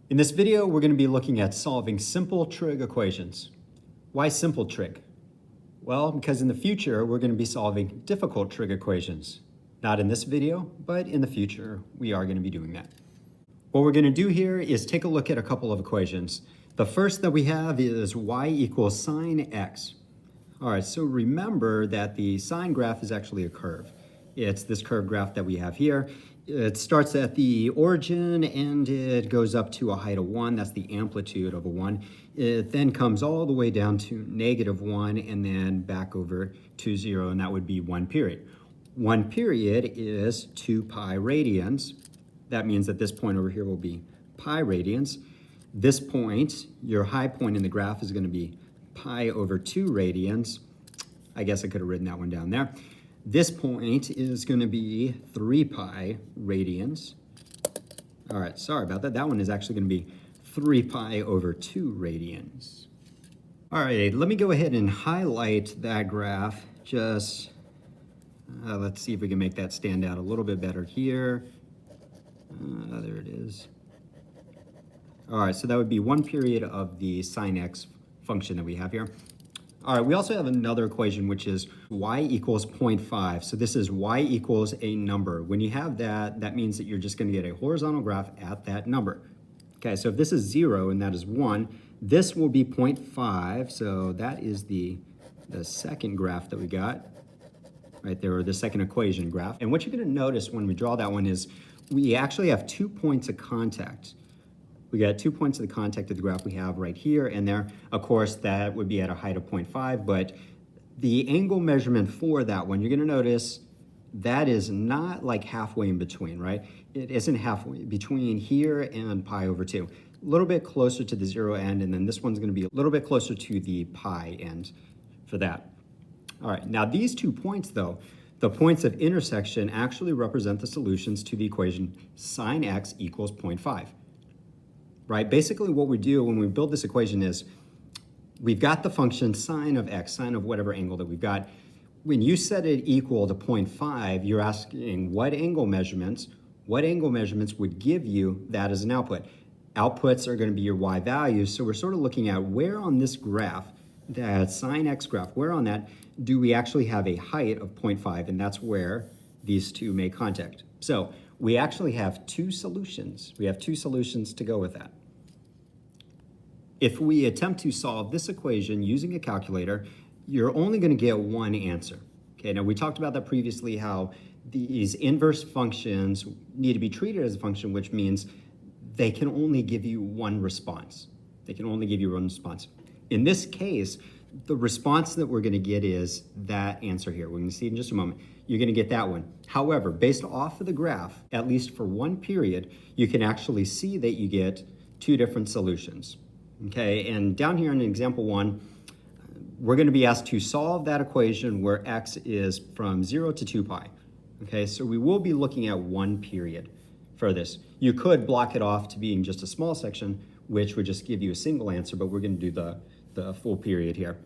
In this video, we're going to be looking at solving simple trig equations. Why simple trig? Well, because in the future, we're going to be solving difficult trig equations. Not in this video, but in the future, we are going to be doing that. What we're going to do here is take a look at a couple of equations. The first that we have is y equals sine x. All right, so remember that the sine graph is actually a curve. It's this curve graph that we have here. It starts at the origin and it goes up to a height of 1. That's the amplitude of a 1. It then comes all the way down to -1 and then back over to 0, and that would be 1 period. 1 period is 2 pi radians. That means that this point over here will be pi radians. This point, your high point in the graph, is going to be pi over 2 radians. I guess I could have written that one down there. This point is going to be 3 pi radians. All right, sorry about that. That one is actually going to be 3 pi over 2 radians. All right, let me go ahead and highlight that graph. Just, let's see if we can make that stand out a little bit better here. There it is. All right, so that would be 1 period of the sine x function that we have here. All right, we also have another equation, which is y equals 0.5. So this is y equals a number. When you have that, that means that you're just going to get a horizontal graph at that number. Okay, so if this is 0 and that is 1, this will be 0.5. So that is the second graph that we got right there, or the second equation graph. And what you're going to notice when we draw that one is we actually have 2 points of contact. We got 2 points of the contact of the graph we have right here and there. Of course, that would be at a height of 0.5, but the angle measurement for that one, you're going to notice that is not like halfway in between, right? It isn't halfway between here and pi over 2. A little bit closer to the 0 end, and then this one's going to be a little bit closer to the pi end for that. All right, now these 2 points, though, the points of intersection actually represent the solutions to the equation sine x equals 0.5. Right? Basically what we do when we build this equation is we've got the function sine of x, sine of whatever angle that we've got. When you set it equal to 0.5, you're asking what angle measurements would give you that as an output. Outputs are going to be your y values, so we're sort of looking at where on this graph, that sine x graph, where on that do we actually have a height of 0.5, and that's where these two make contact. So we actually have 2 solutions. We have 2 solutions to go with that. If we attempt to solve this equation using a calculator, you're only going to get one answer. Okay, now we talked about that previously, how these inverse functions need to be treated as a function, which means they can only give you one response. They can only give you one response. In this case, the response that we're going to get is that answer here. We're going to see it in just a moment. You're going to get that one. However, based off of the graph, at least for 1 period, you can actually see that you get 2 different solutions. Okay, and down here in example 1, we're going to be asked to solve that equation where x is from 0 to 2 pi. Okay, so we will be looking at 1 period for this. You could block it off to being just a small section, which would just give you a single answer, but we're going to do the full period here.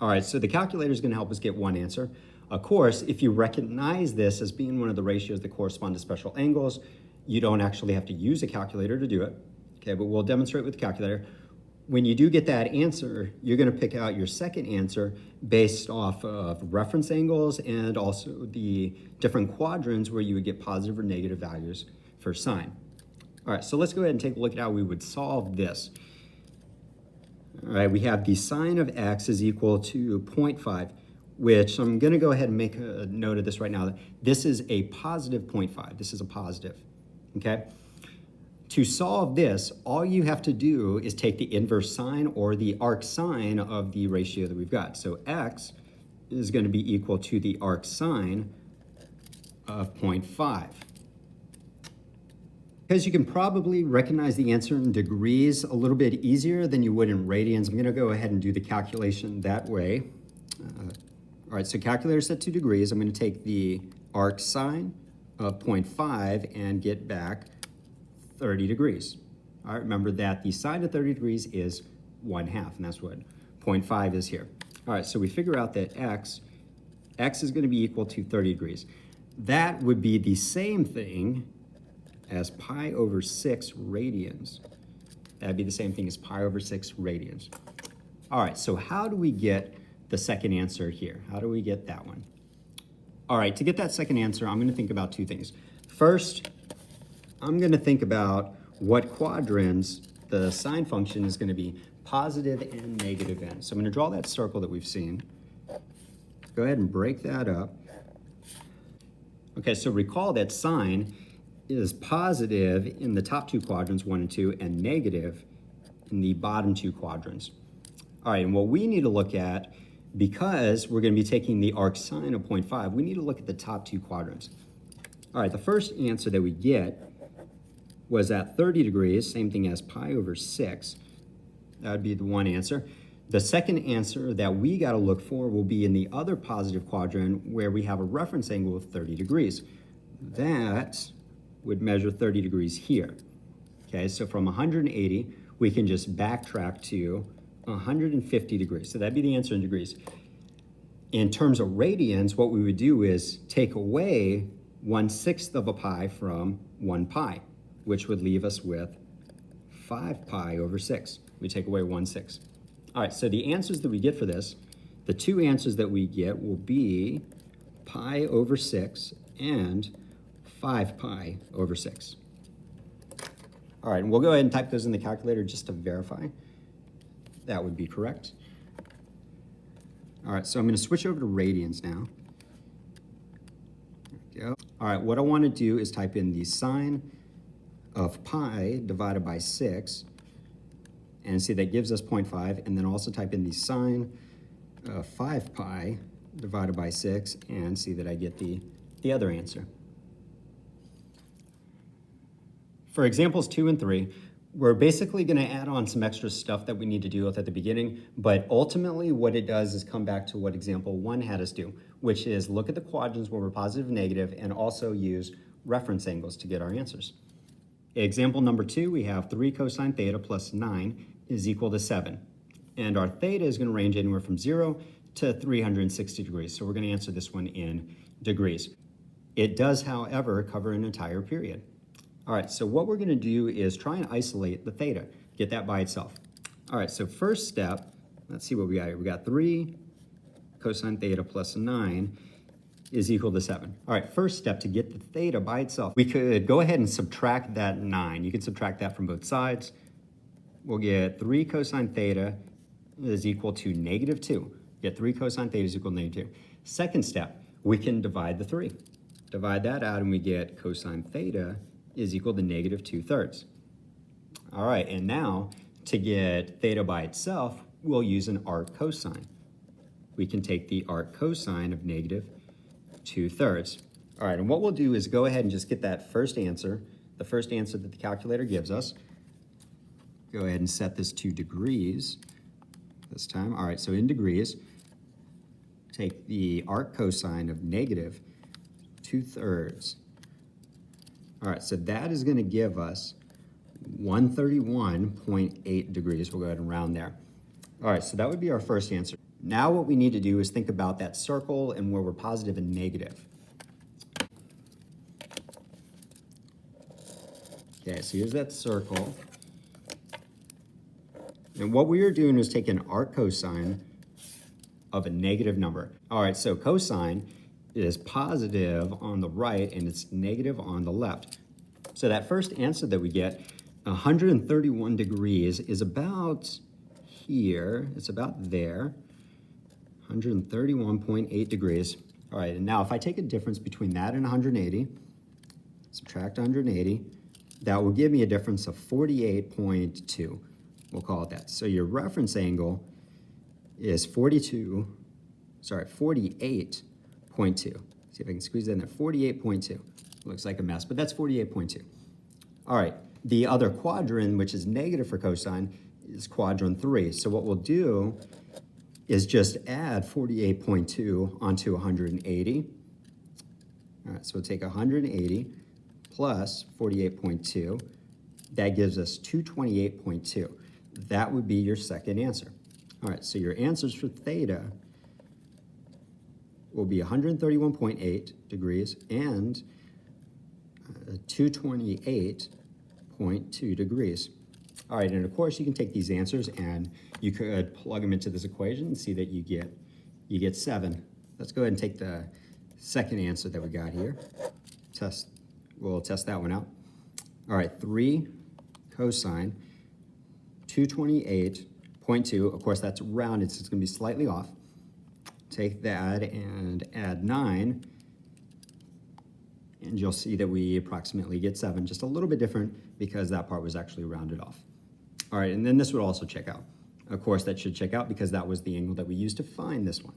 All right, so the calculator is going to help us get one answer. Of course, if you recognize this as being one of the ratios that correspond to special angles, you don't actually have to use a calculator to do it. Okay, but we'll demonstrate with the calculator. When you do get that answer, you're going to pick out your second answer based off of reference angles and also the different quadrants where you would get positive or negative values for sine. All right, so let's go ahead and take a look at how we would solve this. All right, we have the sine of x is equal to 0.5, which I'm going to go ahead and make a note of this right now. This is a positive 0.5. This is a positive, okay? To solve this, all you have to do is take the inverse sine or the arc sine of the ratio that we've got. So x is going to be equal to the arc sine of 0.5. Because you can probably recognize the answer in degrees a little bit easier than you would in radians, I'm going to go ahead and do the calculation that way. All right, so calculator set to degrees. I'm going to take the arc sine of 0.5 and get back 30 degrees. All right, remember that the sine of 30 degrees is 1/2, and that's what 0.5 is here. All right, so we figure out that x is going to be equal to 30 degrees. That would be the same thing as pi over 6 radians. That'd be the same thing as pi over 6 radians. All right, so how do we get the second answer here? How do we get that one? All right, to get that second answer, I'm gonna think about two things. First, I'm gonna think about what quadrants the sine function is gonna be positive and negative in. So I'm gonna draw that circle that we've seen. Go ahead and break that up. Okay, so recall that sine is positive in the top two quadrants, 1 and 2, and negative in the bottom two quadrants. All right, and what we need to look at, because we're going to be taking the arc sine of 0.5, we need to look at the top two quadrants. All right, the first answer that we get was at 30 degrees, same thing as pi over 6. That would be the one answer. The second answer that we got to look for will be in the other positive quadrant where we have a reference angle of 30 degrees. That would measure 30 degrees here. Okay, so from 180, we can just backtrack to 150 degrees. So that'd be the answer in degrees. In terms of radians, what we would do is take away 1/6 of a pi from 1 pi, which would leave us with 5 pi over 6. We take away 1/6. All right, so the answers that we get for this, the two answers that we get will be pi over 6 and 5 pi over 6. All right, and we'll go ahead and type those in the calculator just to verify. That would be correct. All right, so I'm going to switch over to radians now. There we go. All right, what I want to do is type in the sine of pi divided by 6, and see that gives us 0.5, and then also type in the sine of 5 pi divided by 6, and see that I get the other answer. For examples 2 and 3, we're basically going to add on some extra stuff that we need to deal with at the beginning, but ultimately what it does is come back to what example 1 had us do, which is look at the quadrants where we're positive and negative, and also use reference angles to get our answers. Example number 2, we have 3 cosine theta plus 9 is equal to 7. And our theta is going to range anywhere from 0 to 360 degrees. So we're going to answer this one in degrees. It does, however, cover an entire period. All right, so what we're going to do is try and isolate the theta, get that by itself. All right, so first step, let's see what we got here. We got 3 cosine theta plus 9 is equal to 7. All right, first step to get the theta by itself, we could go ahead and subtract that 9. You can subtract that from both sides. We'll get 3 cosine theta is equal to negative 2. Get 3 cosine theta is equal to negative 2. Second step, we can divide the 3. Divide that out and we get cosine theta is equal to negative 2/3. All right, and now to get theta by itself, we'll use an arc cosine. We can take the arc cosine of negative 2/3. All right, and what we'll do is go ahead and just get that first answer, the first answer that the calculator gives us. Go ahead and set this to degrees this time. All right, so in degrees, take the arc cosine of negative 2/3. All right, so that is going to give us 131.8 degrees. We'll go ahead and round there. All right, so that would be our first answer. Now what we need to do is think about that circle and where we're positive and negative. Okay, so here's that circle. And what we are doing is taking arc cosine of a negative number. All right, so cosine is positive on the right and it's negative on the left. So that first answer that we get, 131 degrees, is about here. It's about there. 131.8 degrees. All right, and now if I take a difference between that and 180, subtract 180, that will give me a difference of 48.2. We'll call it that. So your reference angle is 48.2. See if I can squeeze that in there, 48.2. Looks like a mess, but that's 48.2. All right, the other quadrant, which is negative for cosine, is quadrant 3. So what we'll do is just add 48.2 onto 180. All right, so we'll take 180 plus 48.2. That gives us 228.2. That would be your second answer. All right, so your answers for theta will be 131.8 degrees and 228.2 degrees. All right, and of course you can take these answers and you could plug them into this equation and see that you get 7. Let's go ahead and take the second answer that we got here. We'll test that one out. All right, 3 cosine 228.2. Of course, that's rounded, so it's going to be slightly off. Take that and add 9, and you'll see that we approximately get 7, just a little bit different because that part was actually rounded off. All right, and then this would also check out. Of course, that should check out because that was the angle that we used to find this one.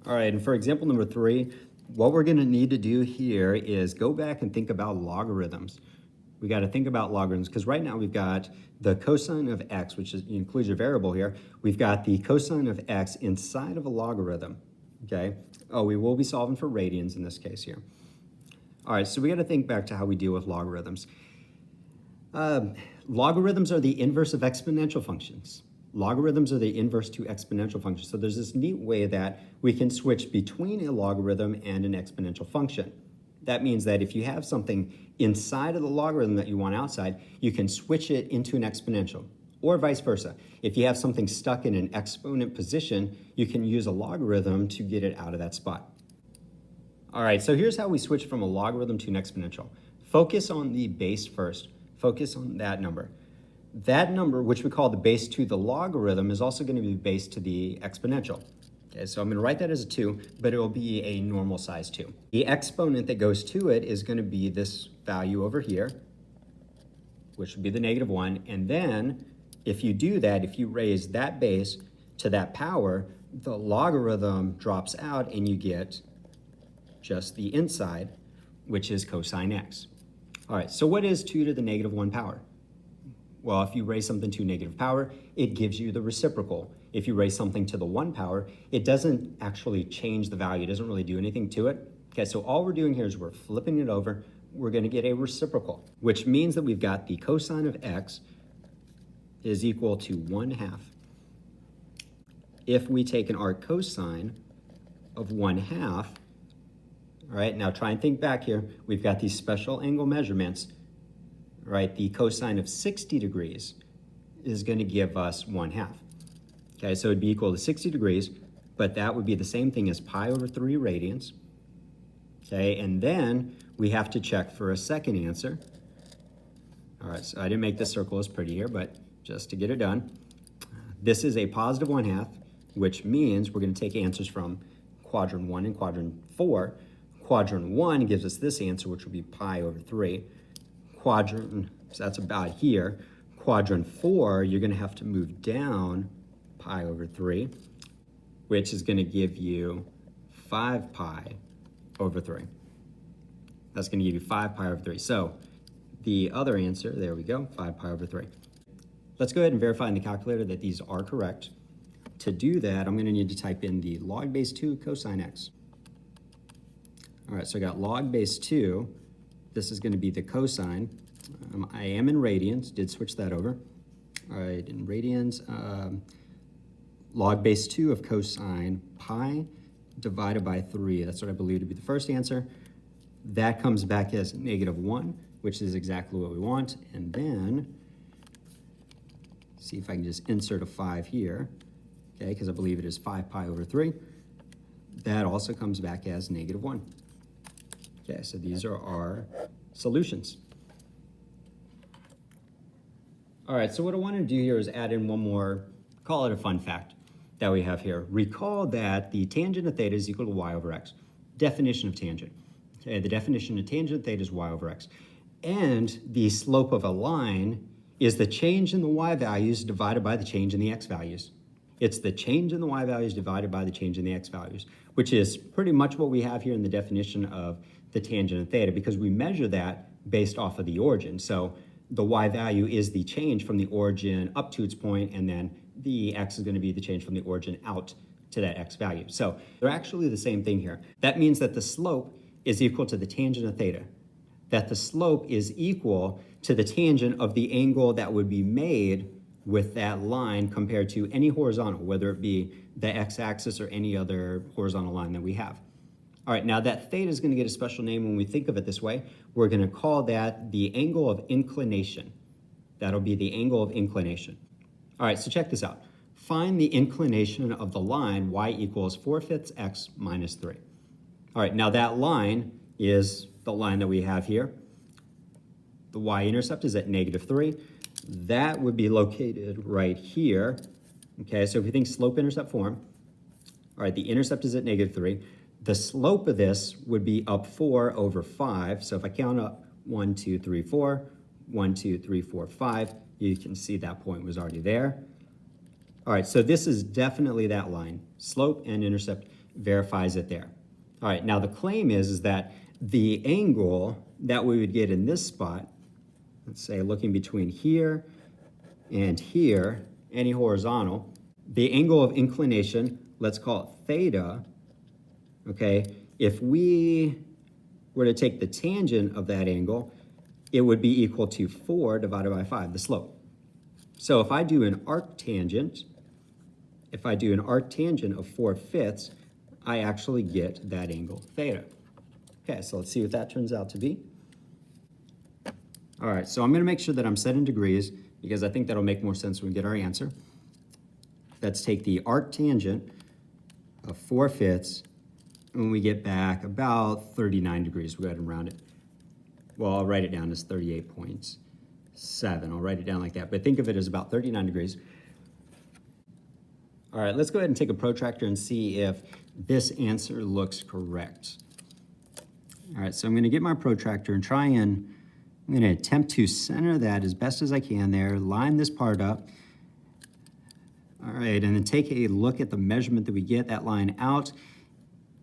All right, and for example number 3, what we're going to need to do here is go back and think about logarithms. We got to think about logarithms because right now we've got the cosine of x, which includes your variable here. We've got the cosine of x inside of a logarithm, okay? Oh, we will be solving for radians in this case here. All right, so we got to think back to how we deal with logarithms. Logarithms are the inverse of exponential functions. Logarithms are the inverse to exponential functions. So there's this neat way that we can switch between a logarithm and an exponential function. That means that if you have something inside of the logarithm that you want outside, you can switch it into an exponential, or vice versa. If you have something stuck in an exponent position, you can use a logarithm to get it out of that spot. All right, so here's how we switch from a logarithm to an exponential. Focus on the base first. Focus on that number. That number, which we call the base to the logarithm, is also going to be base to the exponential. Okay, so I'm going to write that as a 2, but it will be a normal size 2. The exponent that goes to it is going to be this value over here, which would be the -1. And then if you do that, if you raise that base to that power, the logarithm drops out and you get just the inside, which is cosine x. All right, so what is 2 to the -1 power? Well, if you raise something to negative power, it gives you the reciprocal. If you raise something to the 1 power, it doesn't actually change the value. It doesn't really do anything to it. Okay, so all we're doing here is we're flipping it over. We're going to get a reciprocal, which means that we've got the cosine of x is equal to 1/2. If we take an arc cosine of 1/2, all right, now try and think back here. We've got these special angle measurements. Right, the cosine of 60 degrees is going to give us 1/2. Okay, so it'd be equal to 60 degrees, but that would be the same thing as pi over 3 radians. Okay, and then we have to check for a second answer. All right, so I didn't make this circle as pretty here, but just to get it done. This is a positive 1/2, which means we're going to take answers from quadrant 1 and quadrant 4. Quadrant 1 gives us this answer, which would be pi over 3. Quadrant, so that's about here. Quadrant 4, you're going to have to move down pi over 3, which is going to give you 5 pi over 3. That's going to give you 5 pi over 3. So the other answer, there we go, 5 pi over 3. Let's go ahead and verify in the calculator that these are correct. To do that, I'm going to need to type in the log base 2 cosine x. All right, so I got log base 2. This is going to be the cosine. I am in radians, did switch that over. All right, in radians, log base 2 of cosine pi divided by 3. That's what I believe to be the first answer. That comes back as -1, which is exactly what we want. And then, see if I can just insert a 5 here, okay, because I believe it is 5 pi over 3. That also comes back as -1. Okay, so these are our solutions. All right, so what I want to do here is add in one more, call it a fun fact that we have here. Recall that the tangent of theta is equal to y over x. Definition of tangent. Okay, the definition of tangent of theta is y over x. And the slope of a line is the change in the y values divided by the change in the x values. It's the change in the y values divided by the change in the x values, which is pretty much what we have here in the definition of the tangent of theta, because we measure that based off of the origin. So the y value is the change from the origin up to its point, and then the x is going to be the change from the origin out to that x value. So they're actually the same thing here. That means that the slope is equal to the tangent of theta, that the slope is equal to the tangent of the angle that would be made with that line compared to any horizontal, whether it be the x-axis or any other horizontal line that we have. All right, now that theta is going to get a special name when we think of it this way. We're going to call that the angle of inclination. That'll be the angle of inclination. All right, so check this out. Find the inclination of the line y equals 4/5 x minus 3. All right, now that line is the line that we have here. The y-intercept is at -3. That would be located right here. Okay, so if we think slope-intercept form, all right, the intercept is at -3. The slope of this would be up 4 over 5. So if I count up 1, 2, 3, 4, 1, 2, 3, 4, 5, you can see that point was already there. All right, so this is definitely that line. Slope and intercept verifies it there. All right, now the claim is that the angle that we would get in this spot, let's say looking between here and here, any horizontal, the angle of inclination, let's call it theta, okay? If we were to take the tangent of that angle, it would be equal to 4 divided by 5, the slope. So if I do an arctangent, of 4/5, I actually get that angle theta. Okay, so let's see what that turns out to be. All right, so I'm going to make sure that I'm set in degrees because I think that'll make more sense when we get our answer. Let's take the arctangent of 4/5 and we get back about 39 degrees. We'll go ahead and round it. Well, I'll write it down as 38.7. I'll write it down like that, but think of it as about 39 degrees. All right, let's go ahead and take a protractor and see if this answer looks correct. All right, so I'm going to get my protractor and I'm going to attempt to center that as best as I can there, line this part up. All right, and then take a look at the measurement that we get, that line out.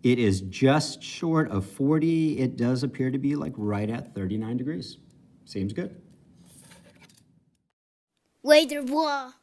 It is just short of 40. It does appear to be like right at 39 degrees. Seems good. Later, Brah.